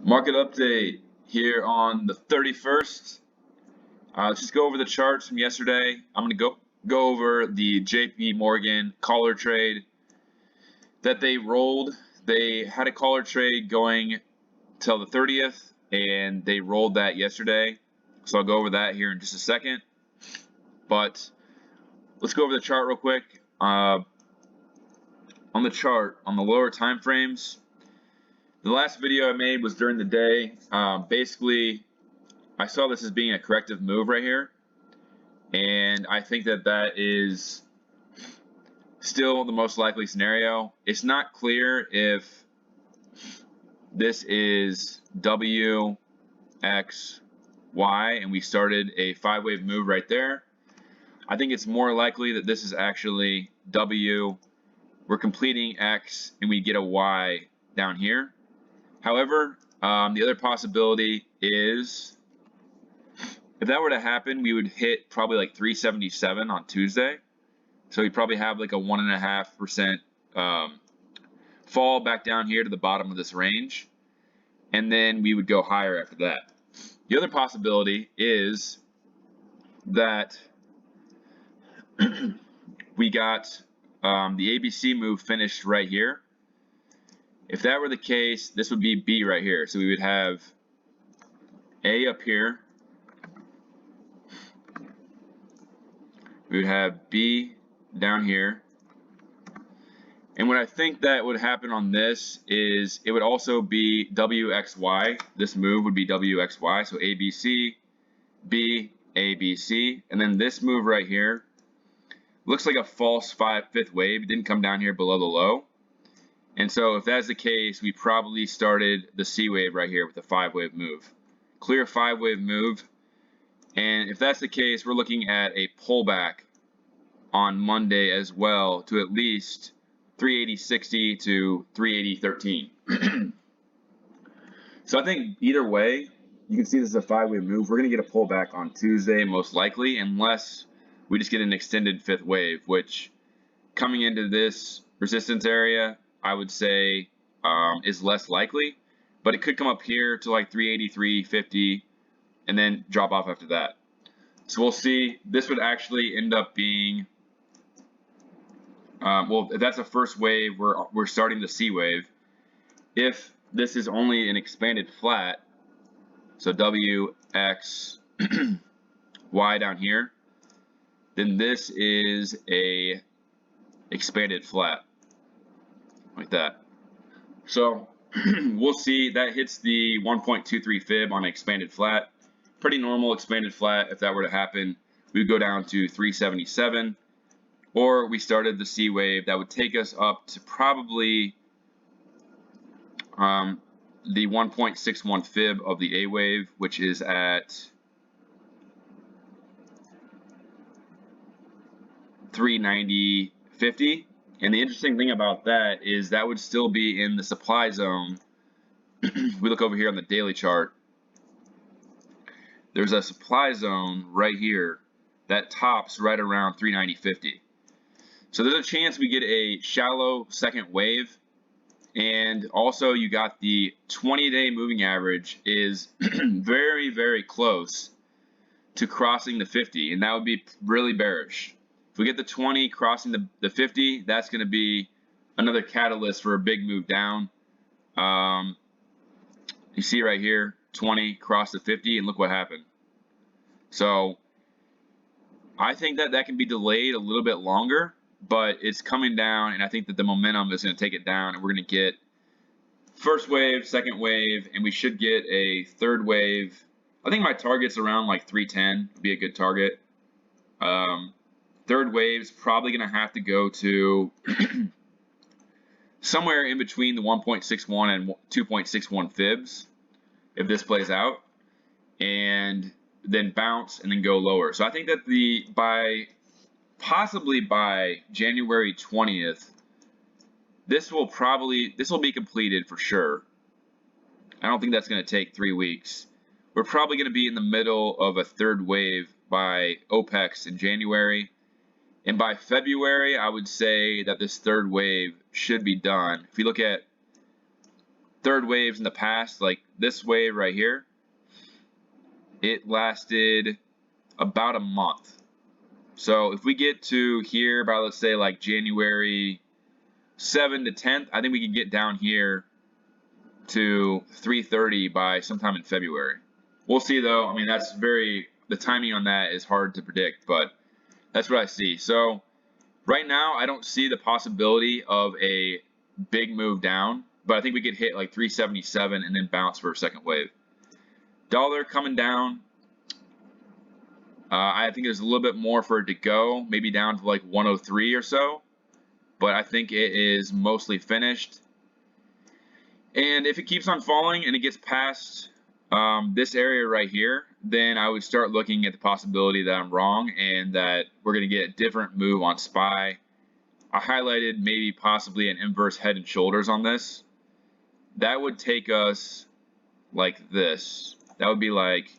Market update here on the 31st. Let's just go over the charts from yesterday. I'm going to go over the JP Morgan caller trade that they rolled. They had a caller trade going till the 30th, and they rolled that yesterday. So I'll go over that here in just a second. But let's go over the chart real quick. On the chart, on the lower time frames, the last video I made was during the day. Basically, I saw this as being a corrective move right here, and I think that that is still the most likely scenario. It's not clear if this is W, X, Y, and we started a 5-wave move right there. I think it's more likely that this is actually W, we're completing X, and we get a Y down here. However, the other possibility is if that were to happen, we would hit probably like 377 on Tuesday. So we'd probably have like a 1.5% fall back down here to the bottom of this range. And then we would go higher after that. The other possibility is that we got the ABC move finished right here. If that were the case, this would be B right here. So we would have A up here. We would have B down here. And what I think that would happen on this is it would also be WXY. This move would be WXY. So ABC, B, ABC. And then this move right here looks like a false fifth wave. It didn't come down here below the low. And so if that's the case, we probably started the C wave right here with the 5-wave move. Clear 5-wave move. And if that's the case, we're looking at a pullback on Monday as well to at least 380.60 to 380.13. So I think either way, you can see this is a 5-wave move. We're going to get a pullback on Tuesday most likely, unless we just get an extended 5th wave, which coming into this resistance area, I would say is less likely, but it could come up here to like 383.50 and then drop off after that. So we'll see. This would actually end up being, well, if that's a first wave, we're starting the C wave. If this is only an expanded flat, so W, X, Y down here, then this is a expanded flat. Like that. So we'll see. That hits the 1.23 fib on an expanded flat. Pretty normal expanded flat. If that were to happen, we would go down to 377, or we started the C wave. That would take us up to probably the 1.61 fib of the A wave, which is at 390.50. And the interesting thing about that is that would still be in the supply zone. We look over here on the daily chart. There's a supply zone right here that tops right around 390.50. So there's a chance we get a shallow second wave. And also you got the 20-day moving average is very, very close to crossing the 50. And that would be really bearish. If we get the 20 crossing the 50, that's going to be another catalyst for a big move down. You see right here, 20 crossed the 50, and look what happened. So I think that that can be delayed a little bit longer, but it's coming down, and I think that the momentum is going to take it down, and we're going to get first wave, second wave, and we should get a third wave. I think my target's around like 310 would be a good target. Third wave's probably going to have to go to somewhere in between the 1.61 and 2.61 fibs if this plays out, and then bounce and then go lower. So I think that possibly by January 20th, this will be completed for sure. I don't think that's going to take 3 weeks. We're probably going to be in the middle of a third wave by OPEX in January. And by February, I would say that this third wave should be done. If you look at third waves in the past, like this wave right here, it lasted about a month. So if we get to here about, let's say, like January 7 to 10th, I think we can get down here to 330 by sometime in February. We'll see though. I mean, the timing on that is hard to predict, but that's what I see. So right now, I don't see the possibility of a big move down, but I think we could hit like 377 and then bounce for a second wave. Dollar coming down. I think there's a little bit more for it to go, maybe down to like 103 or so, but I think it is mostly finished. And if it keeps on falling and it gets past this area right here, then I would start looking at the possibility that I'm wrong and that we're going to get a different move on SPY. I highlighted maybe possibly an inverse head and shoulders on this. That would take us like this. That would be like,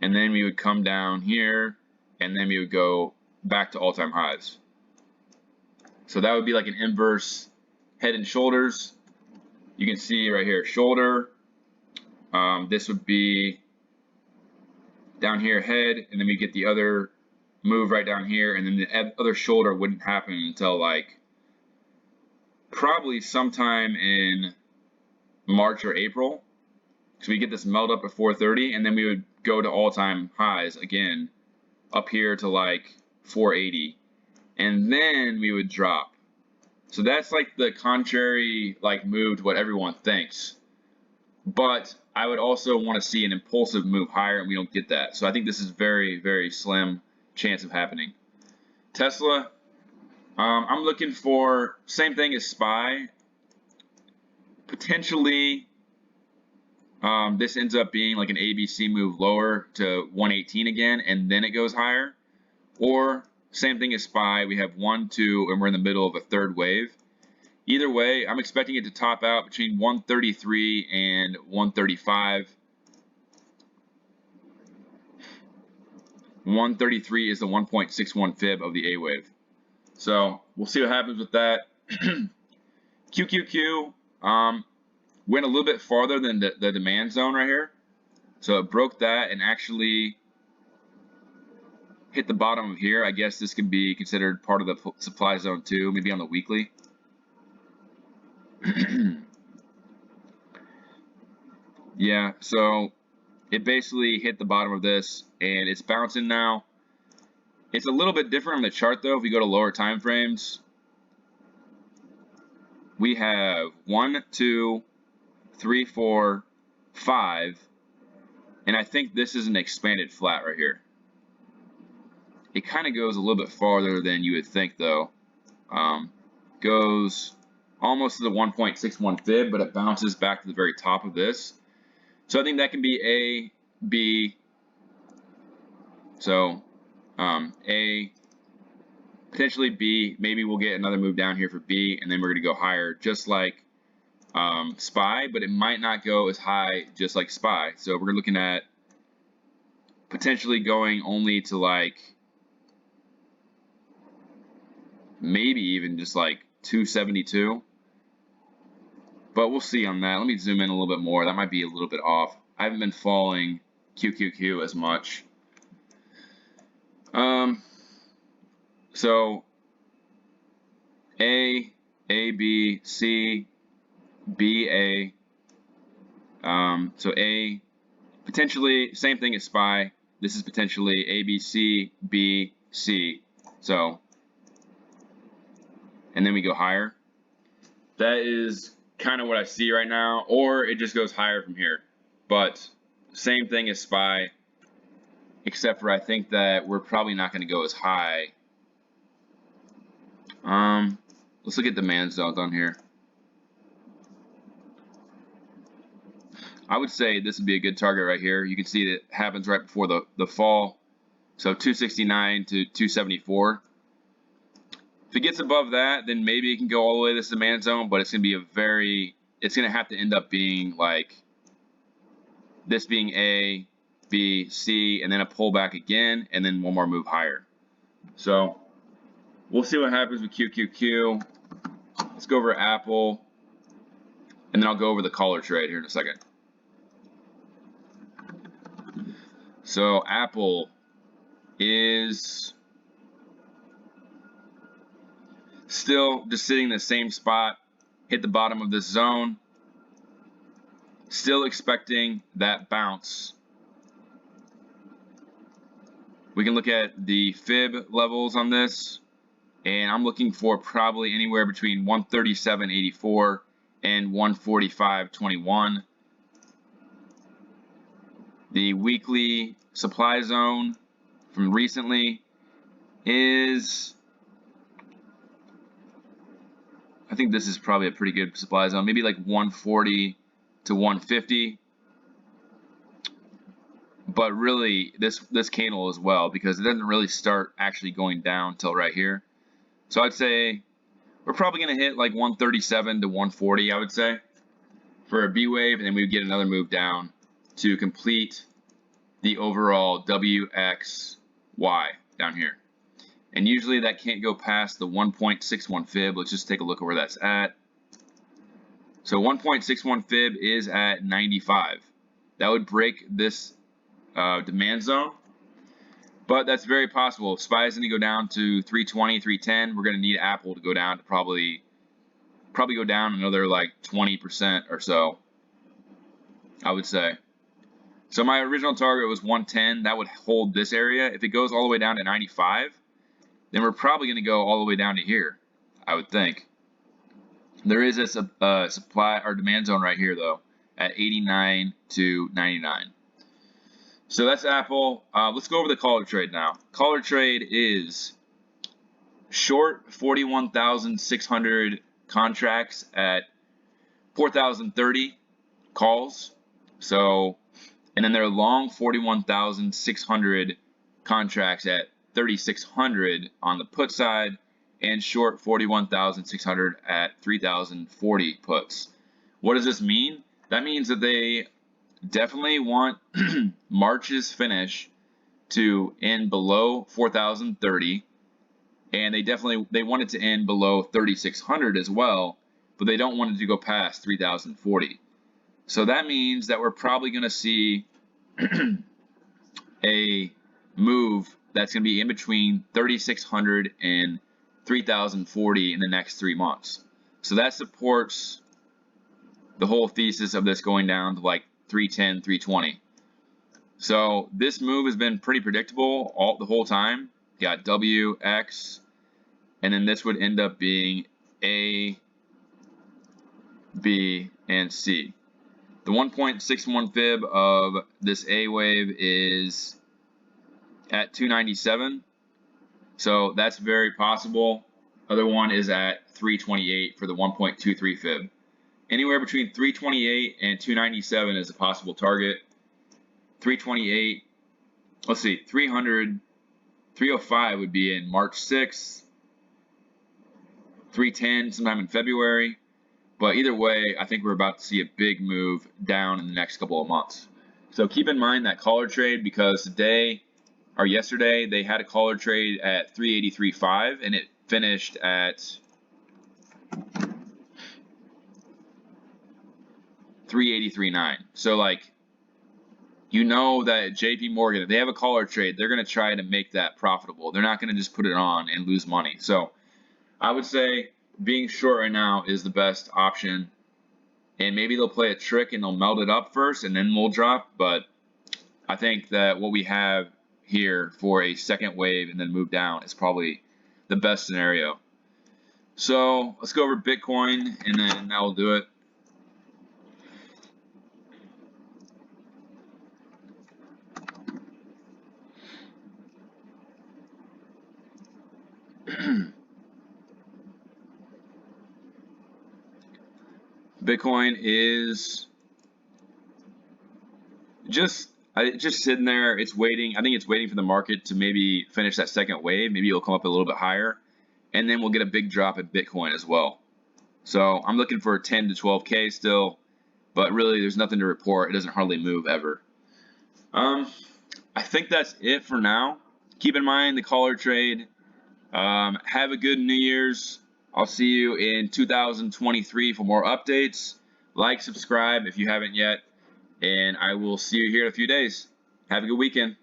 and then we would come down here, and then we would go back to all-time highs. So that would be like an inverse head and shoulders. You can see right here, shoulder. This would be down here, head, and then we get the other move right down here, and then the other shoulder wouldn't happen until like probably sometime in March or April. So we get this melt up at 430, and then we would go to all-time highs again up here to like 480, and then we would drop. So that's like the contrary like move to what everyone thinks, but I would also want to see an impulsive move higher, and we don't get that. So I think this is very, very slim chance of happening. Tesla, I'm looking for same thing as SPY. Potentially this ends up being like an ABC move lower to 118 again, and then it goes higher. Or same thing as SPY, we have 1, 2, and we're in the middle of a third wave. Either way, I'm expecting it to top out between 133 and 135. 133 is the 1.61 fib of the A wave. So we'll see what happens with that. QQQ went a little bit farther than the demand zone right here. So it broke that and actually hit the bottom of here. I guess this could be considered part of the supply zone too, maybe on the weekly. Yeah, so it basically hit the bottom of this and it's bouncing now. It's a little bit different on the chart though. If we go to lower time frames, we have 1, 2, 3, 4, 5, and I think this is an expanded flat right here. It kind of goes a little bit farther than you would think though. Goes almost to the 1.61 fib, but it bounces back to the very top of this. So I think that can be A, B. So A, potentially B. Maybe we'll get another move down here for B, and then we're going to go higher, just like SPY, but it might not go as high just like SPY. So we're looking at potentially going only to like maybe even just like 272. But we'll see on that. Let me zoom in a little bit more. That might be a little bit off. I haven't been following QQQ as much. So A, B, C, B, A. So A, potentially same thing as SPY. This is potentially A, B, C, B, C. So, and then we go higher. That is kind of what I see right now, or it just goes higher from here. But same thing as SPY, except for I think that we're probably not going to go as high. Let's look at demand zones on here. I would say this would be a good target right here. You can see that it happens right before the fall. So 269 to 274. If it gets above that, then maybe it can go all the way to this demand zone, but it's going to be it's going to have to end up being like this being A, B, C, and then a pullback again, and then one more move higher. So we'll see what happens with QQQ. Let's go over Apple. and then I'll go over the collar trade here in a second. So Apple is still just sitting in the same spot, hit the bottom of this zone, still expecting that bounce. We can look at the fib levels on this, and I'm looking for probably anywhere between 137.84 and 145.21. The weekly supply zone from recently is, I think this is probably a pretty good supply zone, maybe like 140 to 150. But really, this candle as well, because it doesn't really start actually going down till right here. So I'd say we're probably going to hit like 137 to 140, I would say, for a B wave, and then we would get another move down to complete the overall WXY down here. And usually that can't go past the 1.61 fib. Let's just take a look at where that's at. So 1.61 fib is at 95. That would break this demand zone, but that's very possible. If SPY is going to go down to 320, 310, we're going to need Apple to go down to probably go down another like 20% or so, I would say. So my original target was 110. That would hold this area. If it goes all the way down to 95, then we're probably going to go all the way down to here, I would think. There is a supply or demand zone right here, though, at 89 to 99. So that's Apple. Let's go over the collar trade now. Collar trade is short 41,600 contracts at 4,030 calls. So, and then they're long 41,600 contracts at 3,600 on the put side, and short 41,600 at 3,040 puts. What does this mean? That means that they definitely want March's finish to end below 4,030, and they want it to end below 3,600 as well, but they don't want it to go past 3,040. So that means that we're probably going to see a move that's going to be in between 3,600 and 3,040 in the next 3 months. So that supports the whole thesis of this going down to like 310, 320. So this move has been pretty predictable the whole time. You got W, X, and then this would end up being A, B, and C. The 1.61 fib of this A wave is at 297. So that's very possible. Other one is at 328 for the 1.23 fib. Anywhere between 328 and 297 is a possible target. 328, let's see, 305 would be in March 6th, 310 sometime in February. But either way, I think we're about to see a big move down in the next couple of months. So keep in mind that collar trade, because today or yesterday they had a collar trade at 383.5 and it finished at 383.9. So like, you know that JP Morgan, if they have a collar trade, they're going to try to make that profitable. They're not going to just put it on and lose money. So I would say being short right now is the best option. And maybe they'll play a trick and they'll melt it up first and then we'll drop. But I think that what we have here for a second wave and then move down is probably the best scenario. So let's go over Bitcoin and then that will do it. Bitcoin is just sitting there. It's waiting. I think it's waiting for the market to maybe finish that second wave. Maybe it'll come up a little bit higher, and then we'll get a big drop in Bitcoin as well. So I'm looking for 10 to 12K still, but really there's nothing to report. It doesn't hardly move ever. I think that's it for now. Keep in mind the collar trade. Have a good New Year's. I'll see you in 2023 for more updates. like, subscribe if you haven't yet, and I will see you here in a few days. Have a good weekend.